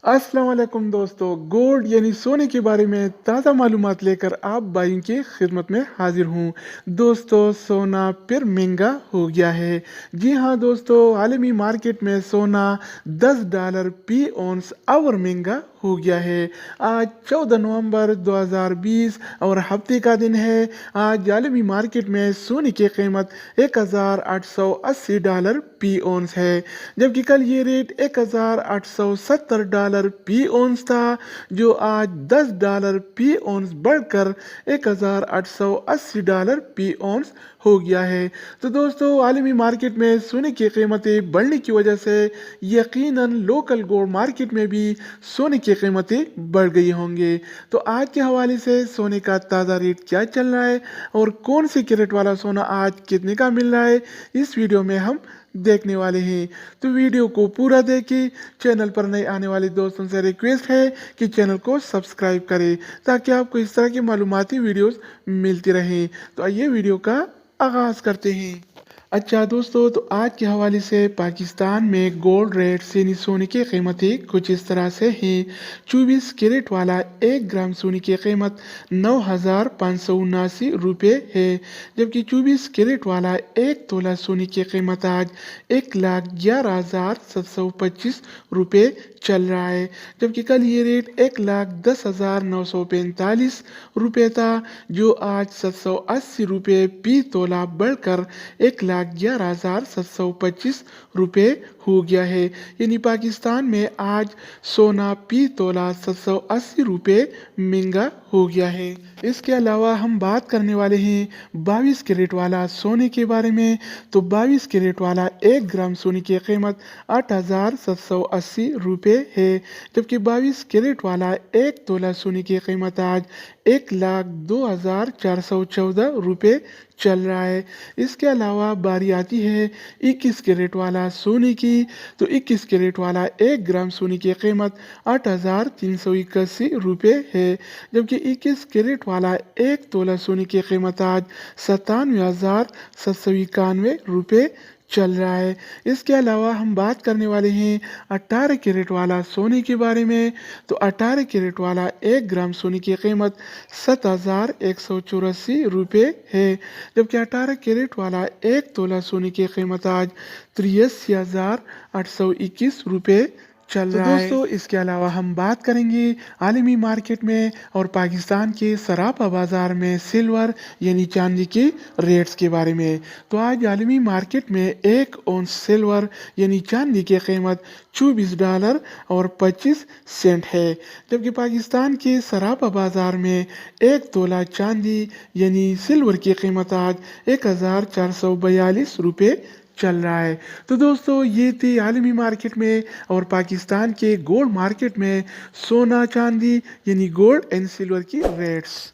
अस्सलाम वालेकुम दोस्तों, गोल्ड यानी सोने के बारे में ताज़ा मालूमात लेकर आप भाइयों की खिदमत में हाजिर हूँ। दोस्तों, सोना फिर महंगा हो गया है। जी हाँ दोस्तों, आलमी मार्केट में सोना $10 फी औंस और महंगा हो गया है। आज 14 नवंबर 2020 और हफ्ते का दिन है। आज आलमी मार्केट में सोने की कीमत $1,880 फी औंस है, जबकि कल ये रेट $1,870 फी औंस था, जो आज $10 फी औंस बढ़कर $1,880 फी औंस हो गया है। तो दोस्तों, आलमी मार्केट में सोने की कीमतें बढ़ने की वजह से यकीनन लोकल गोल्ड मार्केट में भी सोने की कीमतें बढ़ गई होंगी। तो आज के हवाले से सोने का ताज़ा रेट क्या चल रहा है और कौन से कैरेट वाला सोना आज कितने का मिल रहा है, इस वीडियो में हम देखने वाले हैं। तो वीडियो को पूरा देखें। चैनल पर नए आने वाले दोस्तों से रिक्वेस्ट है कि चैनल को सब्सक्राइब करें, ताकि आपको इस तरह की मालूमाती वीडियोस मिलती रहें। तो आइए वीडियो का आगाज़ करते हैं। अच्छा दोस्तों, तो आज के हवाले से पाकिस्तान में गोल्ड रेट यानी सोने की कीमतें कुछ इस तरह से हैं। 24 कैरेट वाला 1 ग्राम सोने की कीमत 9,579 रुपये है, जबकि 24 कैरेट वाला 1 तोला सोने की कीमत आज 1,11,725 रुपये चल रहा है, जबकि कल ये रेट 1,10,945 रुपये था, जो आज 780 रुपये फी तोला बढ़कर 1,11,725 रुपये हो गया है। यानी पाकिस्तान में आज सोना फी तोला 780 रुपये महंगा हो गया है। इसके अलावा हम बात करने वाले हैं 22 कैरेट वाला सोने के बारे में। तो 22 कैरेट वाला 1 ग्राम सोने की कीमत 8,780 रुपये है, जबकि 22 कैरेट वाला 1 तोला सोने की कीमत आज 1,02,414 रुपये चल रहा है। इसके अलावा बारी आती है 21 कैरेट वाला सोने की। तो 21 कैरेट वाला 1 ग्राम सोने की कीमत 8,381 रुपये है, जबकि 21 कैरेट वाला 1 तोला सोने की कीमत आज 97,791 रुपये चल रहा है। इसके अलावा हम बात करने वाले हैं 18 कैरेट वाला सोने के बारे में। तो 18 कैरेट वाला 1 ग्राम सोने की कीमत 7,184 रुपये है, जबकि 18 कैरेट वाला 1 तोला सोने की कीमत आज 83,821 रुपये चल रहा है। दोस्तों, इसके अलावा हम बात करेंगे आलमी मार्केट में और पाकिस्तान के सराफा बाज़ार में सिल्वर यानी चांदी के रेट्स के बारे में। तो आज आलमी मार्केट में 1 औंस सिल्वर यानी चांदी की कीमत $24 और 25 सेंट है, जबकि पाकिस्तान के सराफा बाज़ार में 1 तोला चांदी यानी सिल्वर की कीमत आज 1,442 रुपये चल रहा है। तो दोस्तों, ये थी आलमी मार्केट में और पाकिस्तान के गोल्ड मार्केट में सोना चांदी यानी गोल्ड एंड सिल्वर की रेट्स।